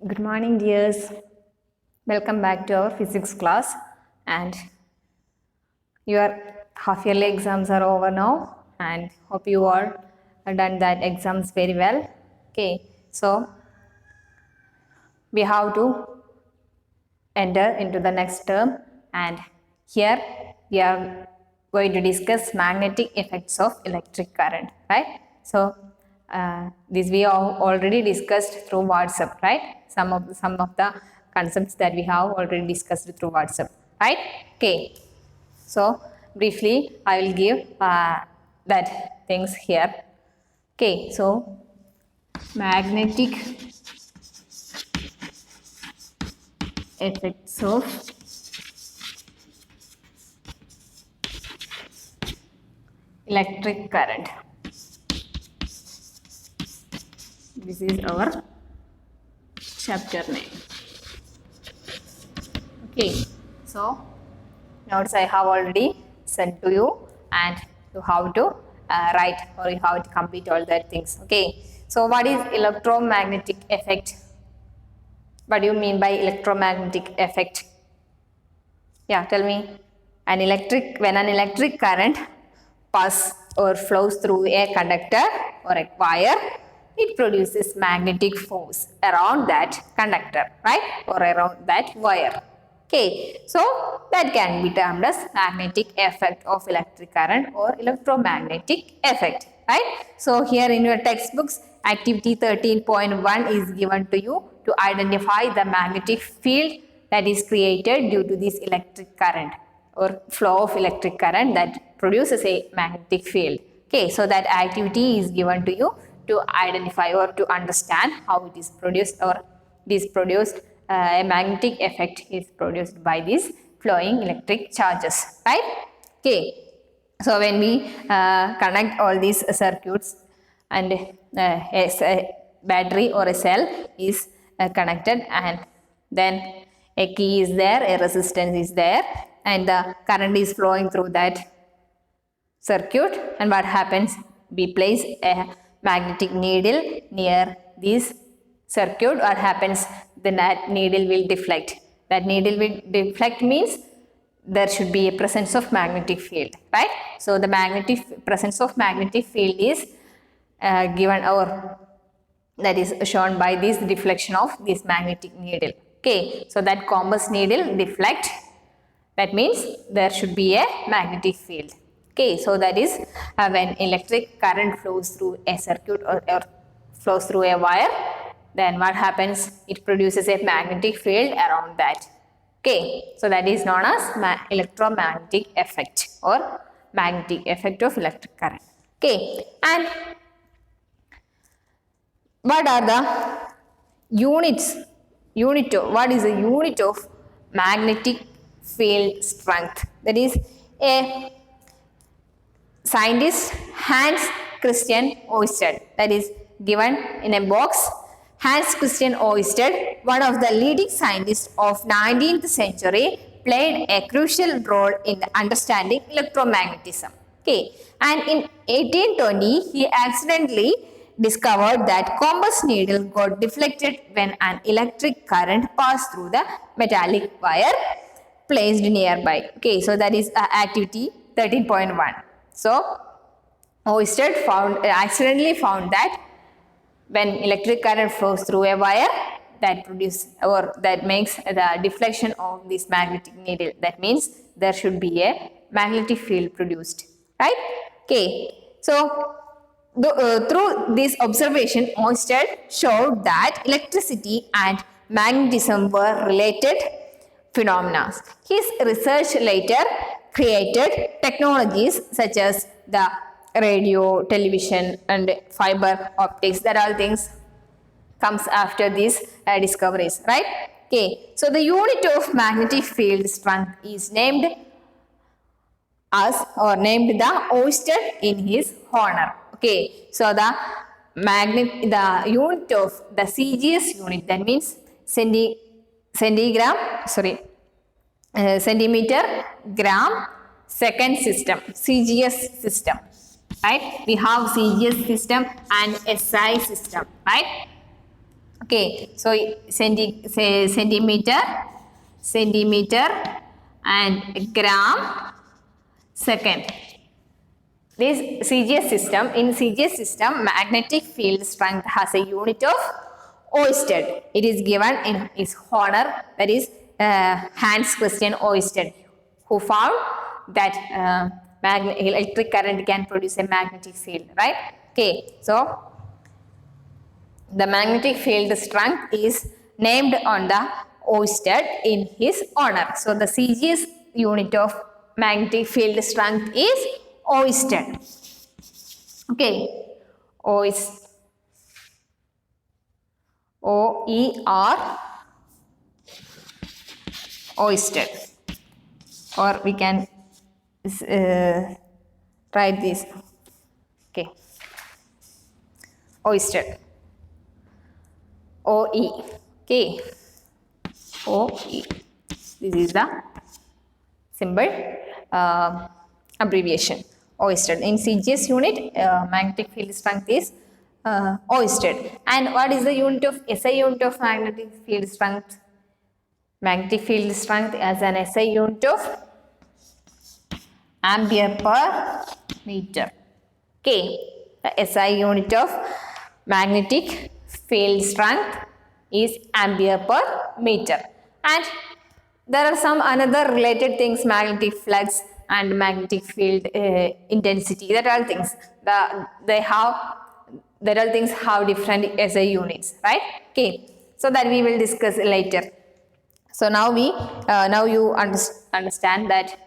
Good morning, dears. Welcome back to our physics class. And your half yearly exams are over now, and hope you all have done that exams very well. Okay, so we have to enter into the next term, and here we are going to discuss magnetic effects of electric current, right? So this we have already discussed through WhatsApp, right? Some of the concepts that we have already discussed through WhatsApp, right? Okay, so briefly I will give that things here. Okay, so magnetic effects of electric current. This is our chapter name. Okay, so notes I have already sent to you, and you have to write, or you have to complete all that things. Okay, so what is electromagnetic effect? What do you mean by electromagnetic effect? Yeah, tell me. When an electric current passes or flows through a conductor or a wire, it produces magnetic force around that conductor, right? Or around that wire. Okay, so that can be termed as magnetic effect of electric current or electromagnetic effect, right? So here in your textbooks, activity 13.1 is given to you to identify the magnetic field that is created due to this electric current or flow of electric current that produces a magnetic field. Okay, so that activity is given to you to identify or to understand how it is produced, or it is produced. A magnetic effect is produced by these flowing electric charges, right? Okay, so when we connect all these circuits, and a battery or a cell is connected, and then a key is there, a resistance is there, and the current is flowing through that circuit, and what happens, we place a magnetic needle near this circuit. What happens, the needle will deflect. That needle will deflect means there should be a presence of magnetic field, right? So the presence of magnetic field is given, or that is shown by this deflection of this magnetic needle. Okay, so that compass needle deflect, that means there should be a magnetic field. Okay, so that is when electric current flows through a circuit, or flows through a wire, then what happens, it produces a magnetic field around that. Okay, so that is known as electromagnetic effect or magnetic effect of electric current. Okay, and what are the units? What is the unit of magnetic field strength? That is, a scientist Hans Christian Ørsted, that is given in a box. Hans Christian Ørsted, one of the leading scientists of 19th century, played a crucial role in understanding electromagnetism. Okay, and in 1820 he accidentally discovered that compass needle got deflected when an electric current passed through the metallic wire placed nearby. Okay, so that is activity 13.1. So Ørsted accidentally found that when electric current flows through a wire, that makes the deflection of this magnetic needle. That means there should be a magnetic field produced, right? Okay, so through this observation, Ørsted showed that electricity and magnetism were related phenomena. His research later created technologies such as the radio, television, and fiber optics. That all things comes after these discoveries, right? Okay, so the unit of magnetic field strength is named the Ørsted in his honor. Okay, so the unit of the CGS unit, that means centimeter gram second system, CGS system, right? We have CGS system and SI system, right? Okay, so centimeter, and gram, second. This CGS system, in CGS system, magnetic field strength has a unit of Oersted. It is given in his honor, that is Hans Christian Oersted, who found that electric current can produce a magnetic field, right? Okay, so the magnetic field strength is named on the Oersted in his honor. So the CGS unit of magnetic field strength is Oersted. Okay, O-E-R, Oersted, or we can write this. Okay, Oersted. OE. Okay, OE. This is the symbol abbreviation. Oersted. In CGS unit, magnetic field strength is Oersted. And what is the unit of SI unit of magnetic field strength? Magnetic field strength as an SI unit of ampere per meter. Okay, the SI unit of magnetic field strength is ampere per meter. And there are some another related things, magnetic flux and magnetic field intensity. That all things that all things have different SI units, right? Okay, so that we will discuss later. So now you understand that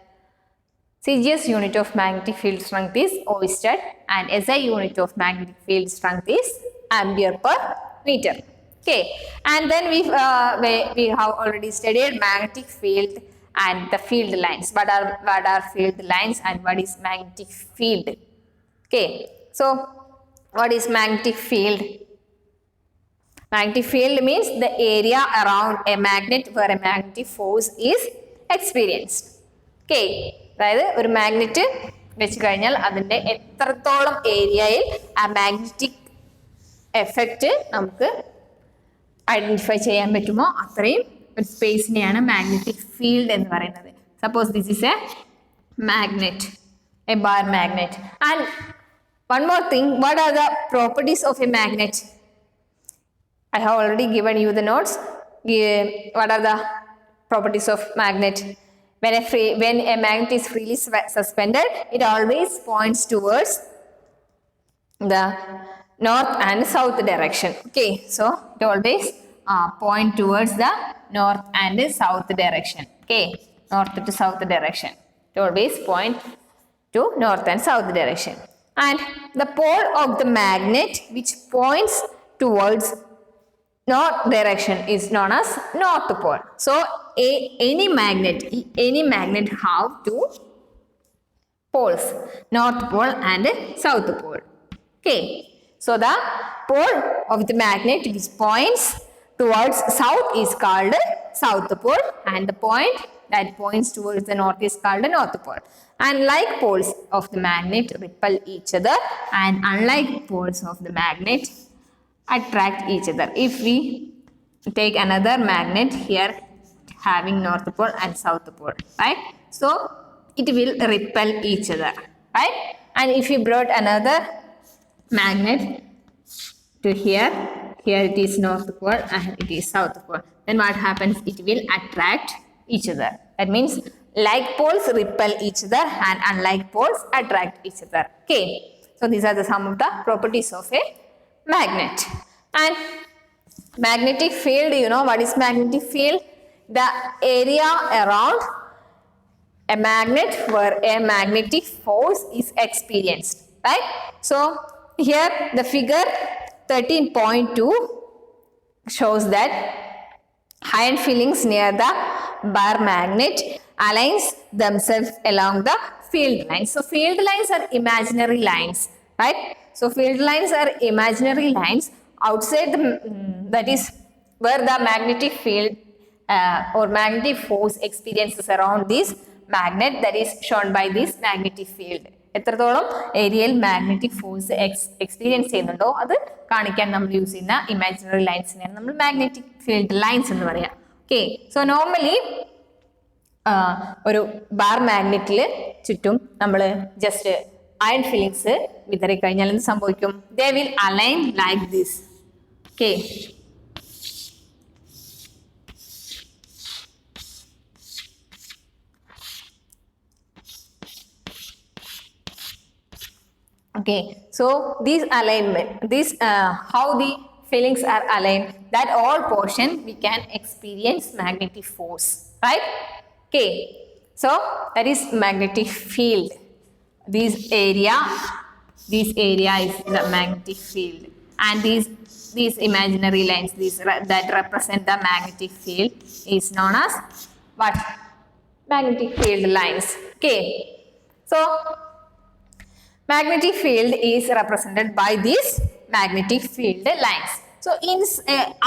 CGS unit of magnetic field strength is Oersted and SI unit of magnetic field strength is ampere per meter. Okay, and then we have already studied magnetic field and the field lines. What are field lines and what is magnetic field? Okay, so what is magnetic field? Magnetic field means the area around a magnet where a magnetic force is experienced. Okay, അതായത് ഒരു magnet വെച്ച് കഴിഞ്ഞാൽ അതിൻ്റെ എത്രത്തോളം ഏരിയയിൽ ആ magnetic effect നമുക്ക് identify ചെയ്യാൻ പറ്റുമോ അത്രയും ഒരു സ്പേസിനെയാണ് മാഗ്നറ്റിക് ഫീൽഡ് എന്ന് പറയുന്നത്. Suppose this is A magnet, A bar magnet. And one more thing, what are the properties of A magnet? I have already given you the notes. What are the properties of magnet? When a magnet is freely suspended, it always points towards the north and south direction. Okay, so it always point towards the north and south direction. Okay, north to south direction. It always point to north and south direction. And the pole of the magnet which points towards north direction is known as north pole. So any magnet have two poles, north pole and south pole. Okay, so the pole of the magnet which points towards south is called south pole, and the point that points towards the north is called the north pole. And like poles of the magnet repel each other, and unlike poles of the magnet attract each other. If we take another magnet here having north pole and south pole, right? So it will repel each other, right? And if you brought another magnet to here it is north pole and it is south pole, then what happens? It will attract each other. That means like poles repel each other and unlike poles attract each other. Okay, so these are the some of the properties of a magnet. And magnetic field, you know what is magnetic field? The area around a magnet where a magnetic force is experienced, right? So here the figure 13.2 shows that iron fillings near the bar magnet aligns themselves along the field lines. So field lines are imaginary lines, right? So field lines are imaginary lines outside that is where the magnetic field or magnetic force experiences around this magnet, that is shown by this magnetic field എത്രത്തോളം ഏരിയയിൽ magnetic force experience ചെയ്യുന്നുണ്ടോ അത് കാണിക്കാൻ നമ്മൾ use ചെയ്യുന്ന imaginary ലൈൻസിനെയാണ് നമ്മൾ magnetic field lines എന്ന് പറയാം. ഓക്കെ, സോ നോർമലി ഒരു ബാർ മാഗ്നറ്റിൽ ചുറ്റും നമ്മൾ ജസ്റ്റ് അയൺ ഫില്ലിങ്സ് വിതറി കഴിഞ്ഞാൽ എന്ത് സംഭവിക്കും? They will align like this. Okay, okay, so these alignment, this how the fillings are aligned, that all portion we can experience magnetic force, right? Okay, so that is magnetic field. This area is the magnetic field, and these imaginary lines, these that represent the magnetic field is known as what? Magnetic field lines. Okay, so magnetic field is represented by these magnetic field lines. So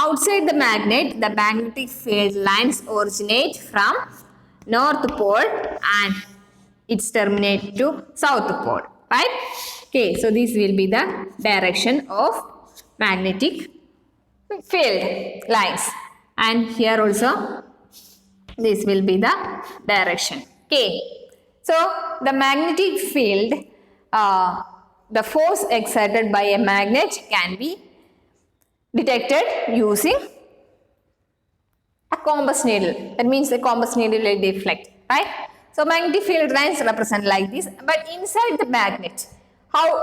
outside the magnetic field lines originate from north pole and it's terminate to south pole, right? Okay, so this will be the direction of magnetic field lines, and here also this will be the direction. Okay, so the magnetic field, the force exerted by a magnet can be detected using a compass needle. That means the compass needle will deflect, right? So magnetic field lines represent like this, but inside the magnet,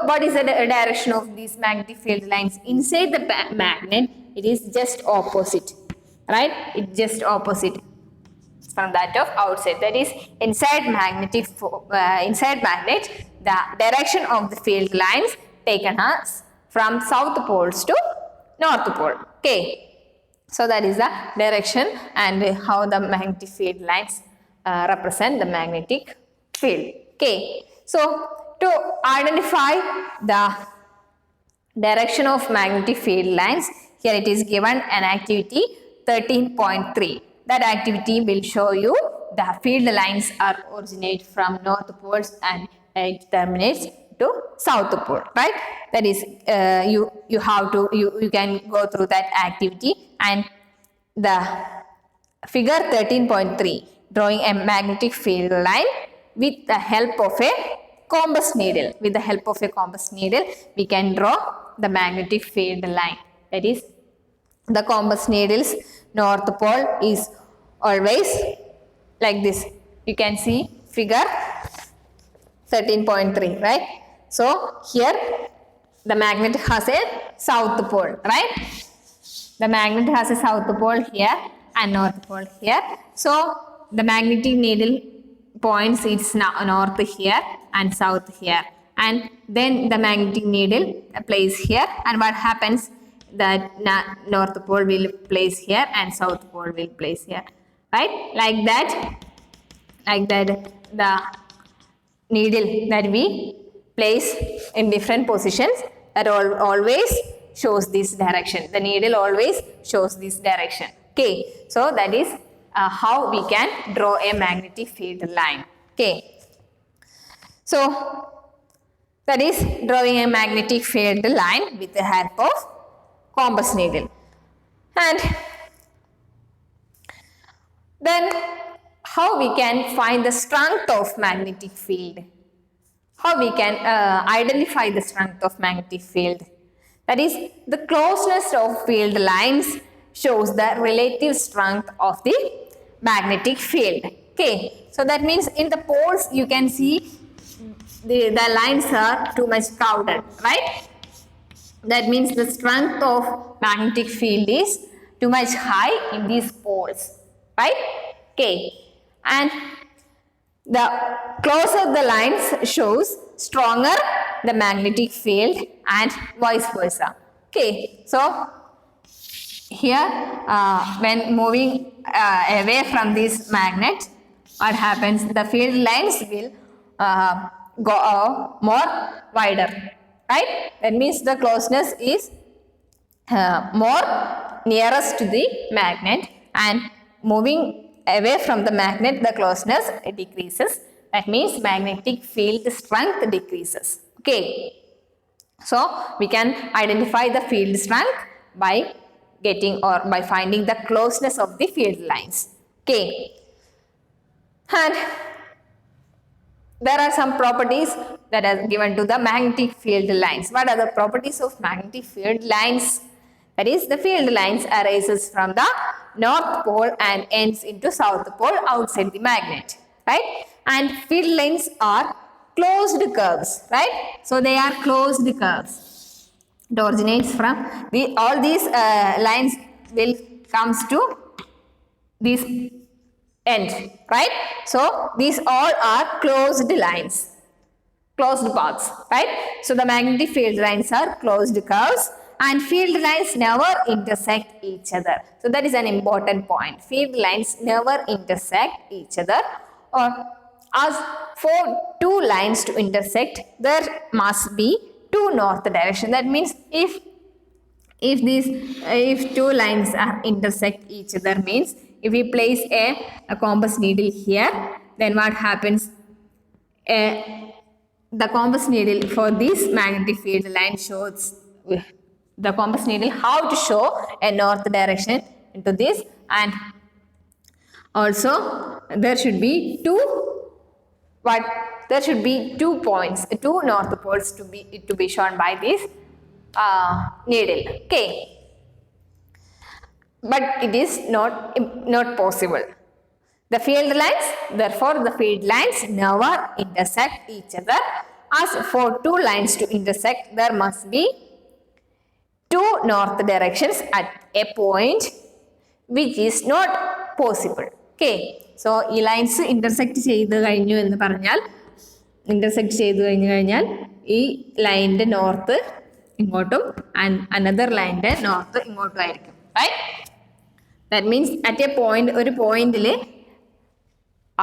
what is the direction of these magnetic field lines? Inside the magnet, it is just opposite, right? It's just opposite from that of outside. That is inside magnet, the direction of the field lines taken as from south poles to north pole. Okay, so that is the direction and how the magnetic field lines represent the magnetic field. Okay, so to identify the direction of magnetic field lines, here it is given an activity 13.3. That activity will show you the field lines are originate from north poles and it terminates to south pole, right? That is you have to you can go through that activity, and the figure 13.3, drawing a magnetic field line with the help of a compass needle. With the help of a compass needle, we can draw the magnetic field line. That is, the compass needle's north pole is always like this. You can see figure 13.3, right? So here the magnet has a south pole, right? The magnet has a south pole here and north pole here. So the magnetic needle points its north here and south here, and then the magnetic needle plays here, and what happens, that north pole will place here and south pole will place here, right? Like that the needle that we place in different positions, that always shows this direction. The needle always shows this direction. Okay, so that is how we can draw a magnetic field line. Okay, so that is drawing a magnetic field line with the help of compass needle. And then how we can find the strength of magnetic field? How we can identify the strength of magnetic field? That is, the closeness of field lines shows the relative strength of the magnetic field. Okay, so that means in the poles you can see the lines are too much crowded, right? That means the strength of magnetic field is too much high in these poles, right? Okay, and the closer the lines shows stronger the magnetic field and vice versa. Okay, so here when moving away from this magnet, what happens, the field lines will go more wider, right? That means the closeness is more nearest to the magnet, and moving away from the magnet the closeness decreases That means magnetic field strength decreases. Okay. So we can identify the field strength by getting or by finding the closeness of the field lines. Okay. And there are some properties that are given to the magnetic field lines. What are the properties of magnetic field lines? That is, the field lines arises from the north pole and ends into south pole outside the magnet, right? And field lines are closed curves, right? So they are closed curves. It originates from all these lines will comes to this end, right? So these all are closed lines, closed paths, right? So the magnetic field lines are closed curves and field lines never intersect each other. So that is an important point. Field lines never intersect each other, or as for two lines to intersect, there must be two north direction. That means if two lines are intersect each other, means if we place a compass needle here, then what happens? The compass needle for this magnetic field line shows the compass needle how to show a north direction into this, and also there should be two points, two north poles to be shown by this needle. Okay. But it is not possible. The field lines, therefore the field lines never intersect each other. As for two lines to intersect, there must be two north directions at a point, which is not possible. Okay. So, ഈ lines intersect ചെയ്ത് കഴിഞ്ഞാൽ ഈ ലൈനിന്റെ north ഇങ്ങോട്ടും and another ലൈനിന്റെ north ഇങ്ങോട്ടും ആയിരിക്കും, right? That means at a point, ഒരു പോയിന്റിൽ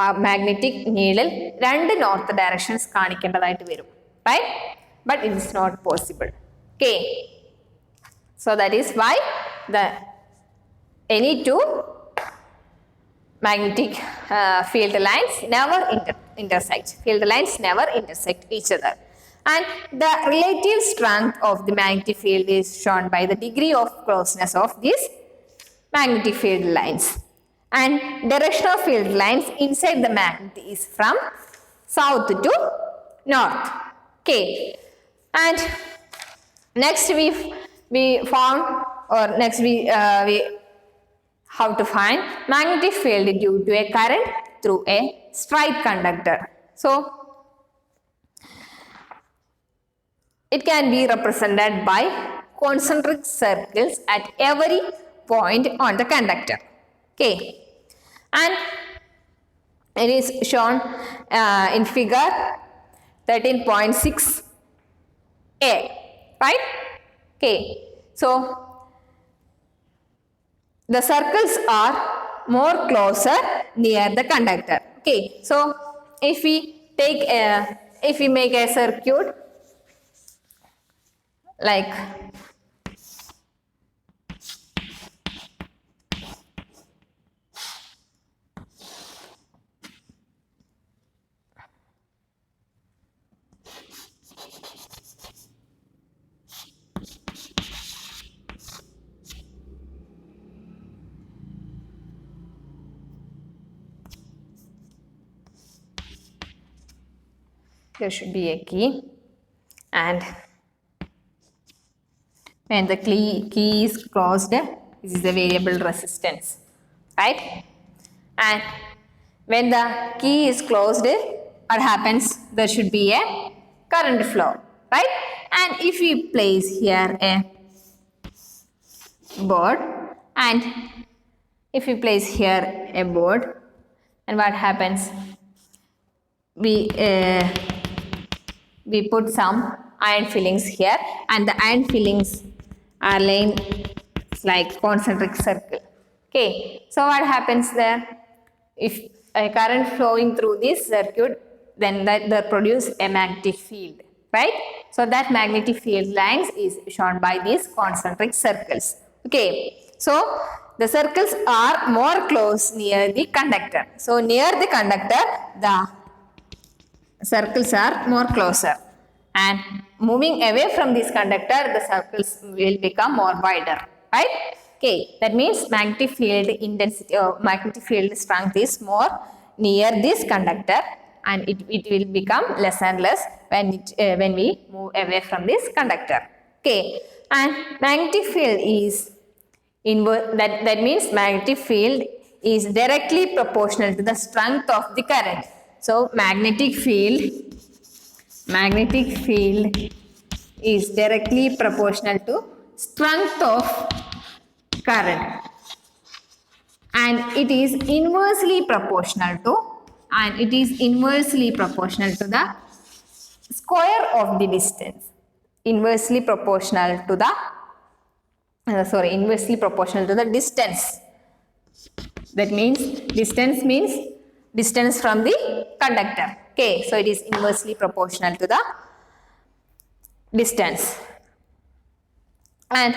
ആ മാഗ്നറ്റിക് നീഡിൽ രണ്ട് നോർത്ത് ഡയറക്ഷൻസ് കാണിക്കേണ്ടതായിട്ട് വരും, right? But it is not possible. Okay. So that is why any two magnetic field lines never intersect. Field lines never intersect each other. And the relative strength of the magnetic field is shown by the degree of closeness of these magnetic field lines. And direction of field lines inside the magnet is from south to north. Okay. And next we found, or next we how to find magnetic field due to a current through a straight conductor. So it can be represented by concentric circles at every point on the conductor. Okay. And it is shown in figure 13.6a, right? Okay. So the circles are more closer near the conductor. Okay. So if we make a circuit like there should be a key, and when the key is closed, this is the variable resistance, right? And when the key is closed, what happens? There should be a current flow, right? And if we place here a board, and if we place here a board, and what happens? We put some iron fillings here, and the iron fillings are laying like concentric circle. Okay. So what happens there? If a current flowing through this circuit, then that produce a magnetic field, right? So that magnetic field lines is shown by these concentric circles. Okay. So the circles are more close near the conductor. So near the conductor, the circles are more closer, and moving away from this conductor, the circles will become more wider, right? Okay, that means magnetic field intensity or magnetic field strength is more near this conductor, and it will become less and less when we move away from this conductor. Okay, and magnetic field is that means magnetic field is directly proportional to the strength of the current. So magnetic field is directly proportional to strength of current, and it is inversely proportional to the square of the distance. Inversely proportional to the distance. That means distance from the conductor. Okay, so it is inversely proportional to the distance, and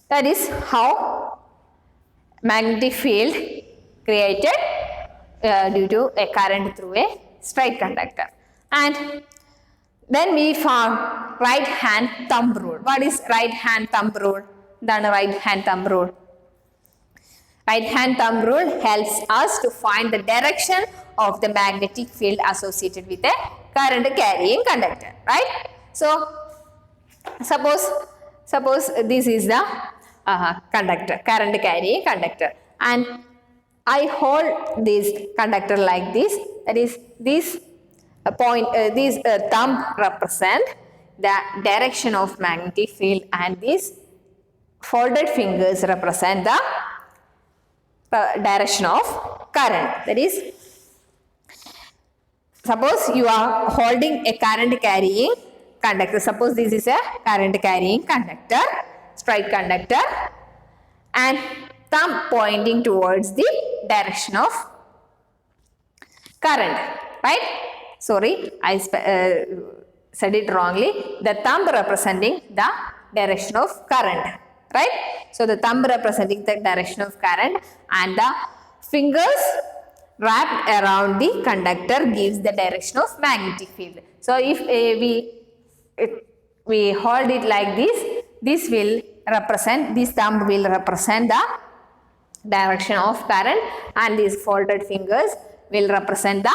that is how magnetic field created due to a current through a straight conductor. And then we found right hand thumb rule. What is right hand thumb rule? Right hand thumb rule helps us to find the direction of the magnetic field associated with a current carrying conductor, right? So suppose this is the current carrying conductor, and I hold this conductor like this. That is, this thumb represent the direction of magnetic field, and these folded fingers represent the direction of current. That is, suppose you are holding a current carrying conductor. Suppose this is a current carrying conductor, straight conductor, and thumb pointing towards the direction of current, right? Sorry, I said it wrongly. The thumb representing the direction of current, right? So the thumb representing the direction of current, and the fingers wrapped around the conductor gives the direction of magnetic field. So if we hold it like this, this thumb will represent the direction of current, and these folded fingers will represent the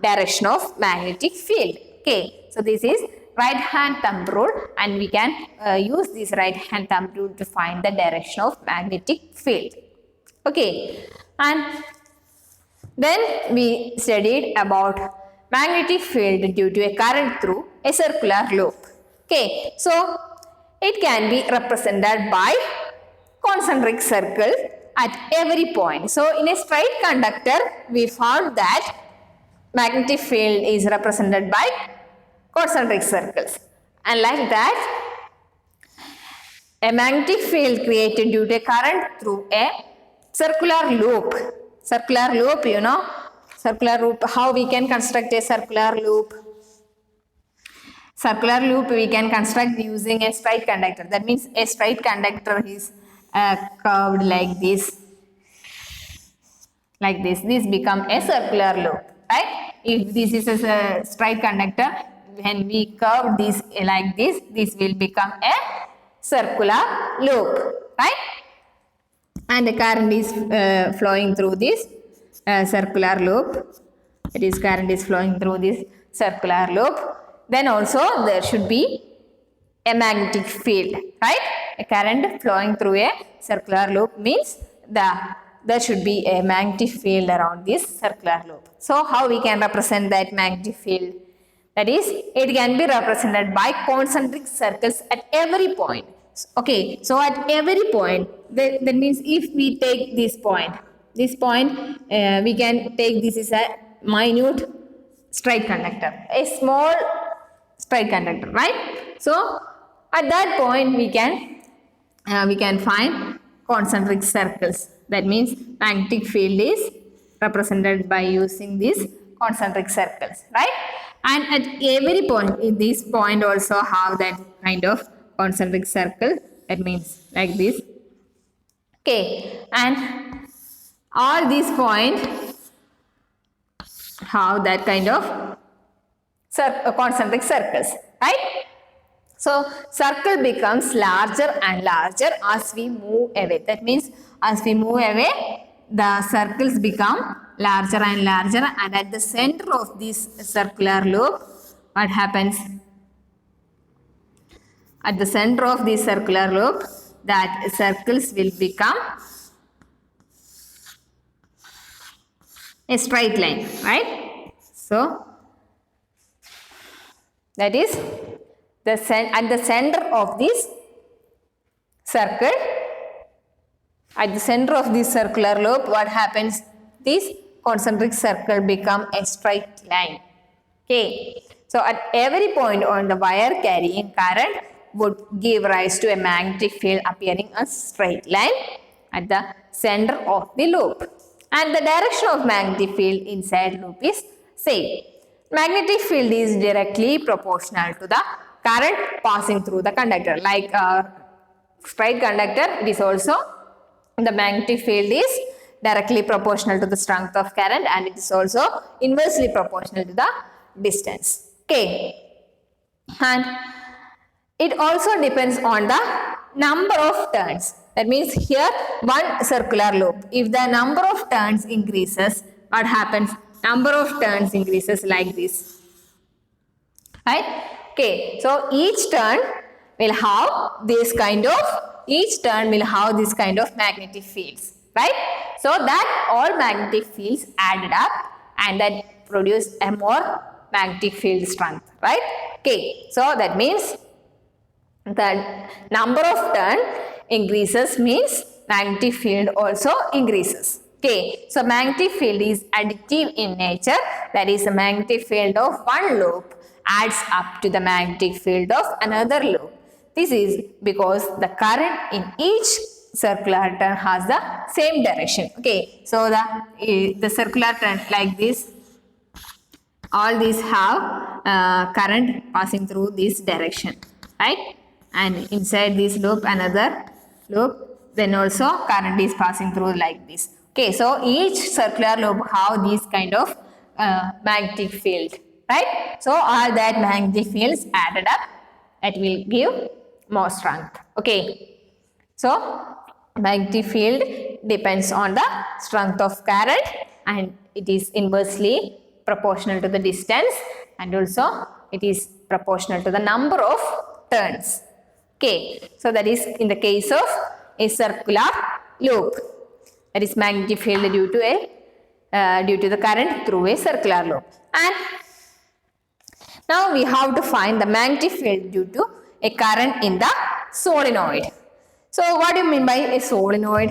direction of magnetic field. Okay, so this is right hand thumb rule, and we can use this right hand thumb rule to find the direction of magnetic field. Okay, and then we studied about magnetic field due to a current through a circular loop. Okay, so it can be represented by concentric circle at every point. So in a straight conductor, we found that magnetic field is represented by concentric circles, and like that, a magnetic field created due to a current through a circular loop. Circular loop, you know, circular loop, how we can construct a circular loop? Circular loop we can construct using a straight conductor. That means a straight conductor is curved like this. Like this. This becomes a circular loop, right? If this is a straight conductor, when we curve this like this, this will become a circular loop, right? And the current is flowing through this circular loop. It is current is flowing through this circular loop. Then also there should be a magnetic field, right? A current flowing through a circular loop means there should be a magnetic field around this circular loop. So how we can represent that magnetic field? That is, it can be represented by concentric circles at every point. Okay, so at every point, that means if we take this point, we can take this is a minute straight conductor, a small straight conductor, right? So at that point we can find concentric circles. That means magnetic field is represented by using these concentric circles, right? And at every point, in this point also have that kind of concentric circle. That means like this. Okay, and all these points have that kind of concentric circles, right? So circle becomes larger and larger as we move away. That means as we move away, the circles become larger and larger, and at the center of this circular loop, what happens? At the center of this circular loop, that circles will become a straight line, right? So that is at the center of this circle, at the center of this circular loop, what happens? This concentric circle become a straight line. Okay. So at every point on the wire carrying current would give rise to a magnetic field appearing as straight line at the center of the loop. And the direction of magnetic field inside loop is same. Magnetic field is directly proportional to the current passing through the conductor. Like straight conductor, it is also the magnetic field is directly proportional to the strength of current, and it is also inversely proportional to the distance. Okay. And it also depends on the number of turns. That means here one circular loop. If the number of turns increases, what happens? Number of turns increases like this. Right? Okay. So each turn will have this kind of magnetic fields. Right? So that all magnetic fields added up and that produce a more magnetic field strength. Right? Okay. So that means the number of turn increases means magnetic field also increases. Okay, so magnetic field is additive in nature. That is, the magnetic field of one loop adds up to the magnetic field of another loop. This is because the current in each circular turn has the same direction. Okay, so the circular turn like this, all these have current passing through this direction, right? And inside this loop another loop, then also current is passing through like this. Okay, so each circular loop have this kind of magnetic field, right? So all that magnetic fields added up, that will give more strength. Okay, so magnetic field depends on the strength of current and it is inversely proportional to the distance, and also it is proportional to the number of turns. Okay, so that is in the case of a circular loop. That is magnetic field due to the current through a circular loop. And now we have to find the magnetic field due to a current in the solenoid. So what do you mean by a solenoid?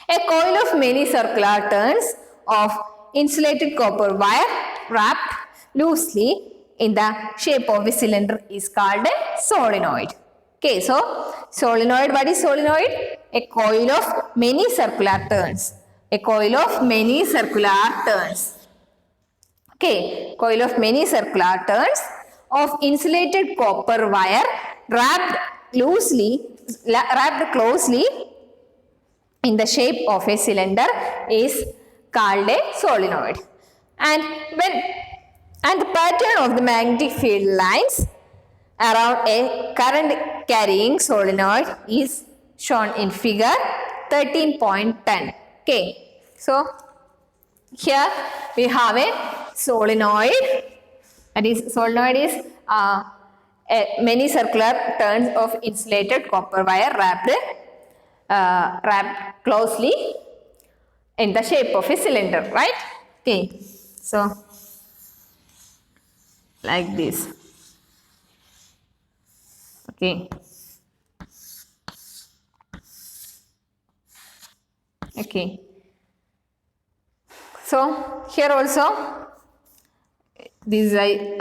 A coil of many circular turns of insulated copper wire wrapped loosely in the shape of a cylinder is called a solenoid. Okay, so solenoid, what is solenoid? A coil of many circular turns. A coil of many circular turns. Okay, coil of many circular turns of insulated copper wire wrapped closely in the shape of a cylinder is called a solenoid. And the pattern of the magnetic field lines around a current carrying solenoid is shown in figure 13.10. Okay, so here we have a solenoid. That is, solenoid is many circular turns of insulated copper wire wrapped closely in the shape of a cylinder, right? Okay, so like this. Okay. Okay. So here also these I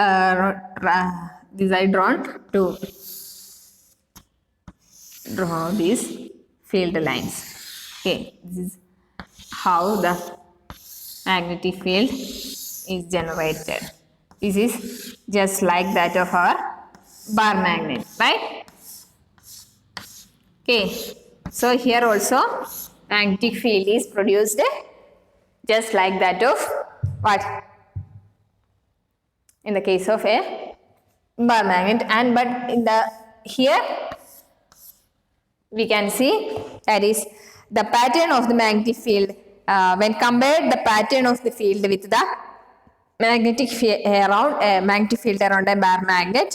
drawn to draw these field lines. Okay, this is how the magnetic field is generated. This is just like that of our bar magnet, right? Okay, so here also magnetic field is produced just like that of what? in the case of a bar magnet, and but in the here we can see that is the pattern of the magnetic field when compared the pattern of the field with the magnetic field around a bar magnet,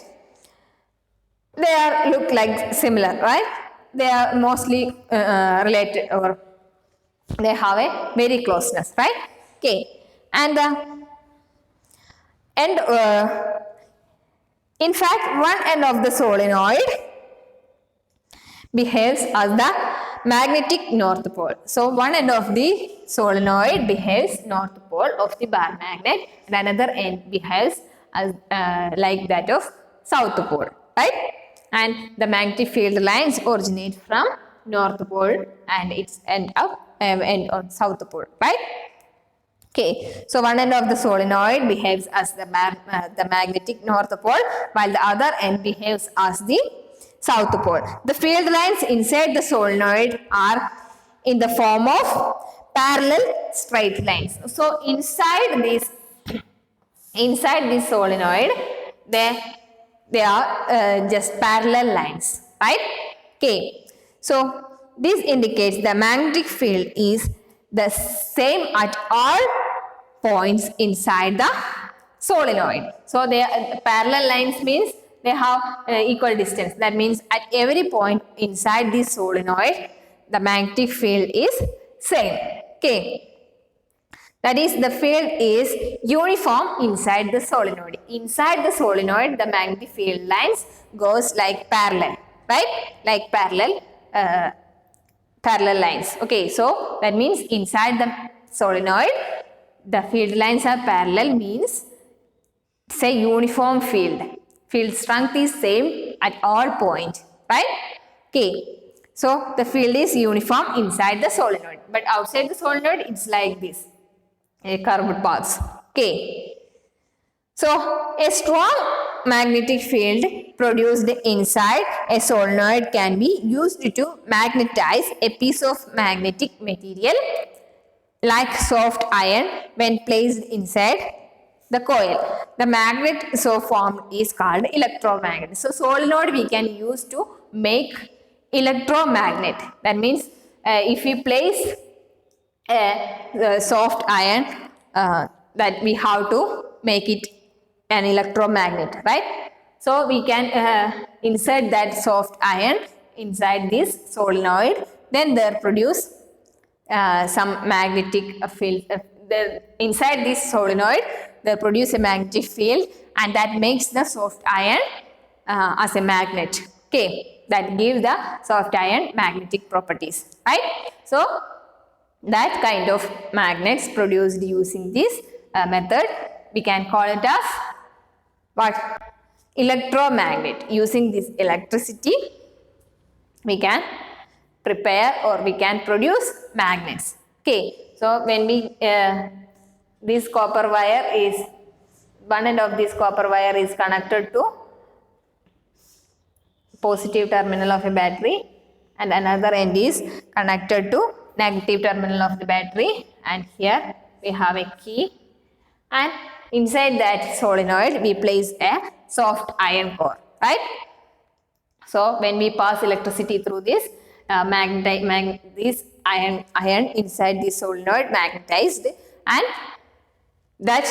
they are look like similar, right? They are mostly related, or they have a very closeness, right? Okay, and in fact one end of the solenoid behaves as the magnetic north pole. So one end of the solenoid behaves north pole of the bar magnet, and another end behaves as like that of south pole, right? And the magnetic field lines originate from north pole and its end on south pole, right? Okay, so one end of the solenoid behaves as the magnetic north pole, while the other end behaves as the south pole. The field lines inside the solenoid are in the form of parallel straight lines. So inside this solenoid, they are just parallel lines, right? Okay, so this indicates the magnetic field is the same at all points inside the solenoid. So they are, parallel lines means they have equal distance. That means at every point inside this solenoid, the magnetic field is same. Okay, that is, the field is uniform inside the solenoid. Inside the solenoid, the magnetic field lines goes like parallel, right? Like parallel lines. Okay, so that means inside the solenoid, the field lines are parallel, means it's a uniform field. Field strength is same at all points, right? Okay, so the field is uniform inside the solenoid, but outside the solenoid it's like this, a curved paths. Okay, so a strong magnetic field produced inside a solenoid can be used to magnetize a piece of magnetic material like soft iron when placed inside the coil. The magnet so formed is called electromagnet. So solenoid we can use to make electromagnet. That means if we place a soft iron, that we have to make it an electromagnet, right? So we can insert that soft iron inside this solenoid, then there produce some magnetic field. Inside this solenoid, they produce a magnetic field, and that makes the soft iron as a magnet. Okay, that gives the soft iron magnetic properties, right? So that kind of magnets produced using this method, we can call it as what? Electromagnet. Using this electricity, we can prepare or we can produce magnets. Okay, so when we this copper wire is, one end of this copper wire is connected to positive terminal of a battery, and another end is connected to negative terminal of the battery, and here we have a key, and inside that solenoid we place a soft iron core, right? So when we pass electricity through this this iron inside this solenoid magnetized, and that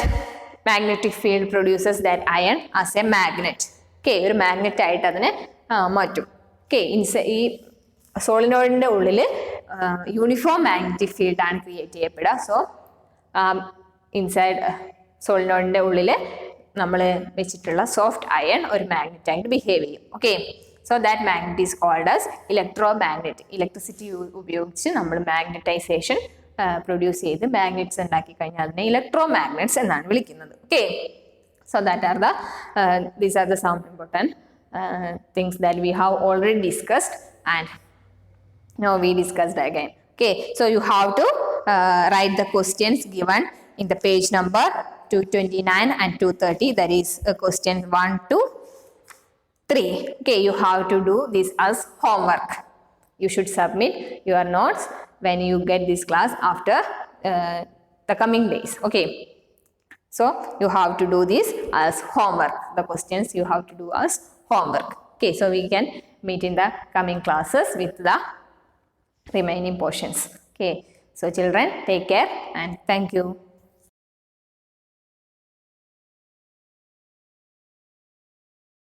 magnetic field produces that iron as a magnet. Okay, ഒരു magnet ആയിട്ട് അതിനെ മാറ്റും. Okay, ഈ സോളിനോയിഡിൻ്റെ ഉള്ളിൽ uniform magnetic ഫീൽഡാണ് create ചെയ്യപ്പെടുക. So inside സോളിനോയിഡിൻ്റെ ഉള്ളിൽ നമ്മൾ വെച്ചിട്ടുള്ള സോഫ്റ്റ് അയൺ ഒരു മാഗ്നറ്റ് ആയിട്ട് ബിഹേവ് ചെയ്യും. Okay, so that magnet is called as electromagnet. Electricity ഉപയോഗിച്ച് നമ്മൾ മാഗ്നറ്റൈസേഷൻ പ്രൊഡ്യൂസ് ചെയ്ത് മാഗ്നറ്റ്സ് ഉണ്ടാക്കി കഴിഞ്ഞാൽ അതിനെ ഇലക്ട്രോമാഗ്നറ്റ്സ് എന്നാണ് വിളിക്കുന്നത്. Okay, so that are these are the sum important things that we have already discussed, and now we discussed again. Okay, so you have to write the questions given in the page number 229 and 230. That is question 1 to 3. Okay, you have to do this as homework. You should submit your notes when you get this class after the coming days. Okay, So you have to do this as homework. The questions you have to do as homework. Okay, so we can meet in the coming classes with the remaining portions. Okay, so children, take care and thank you.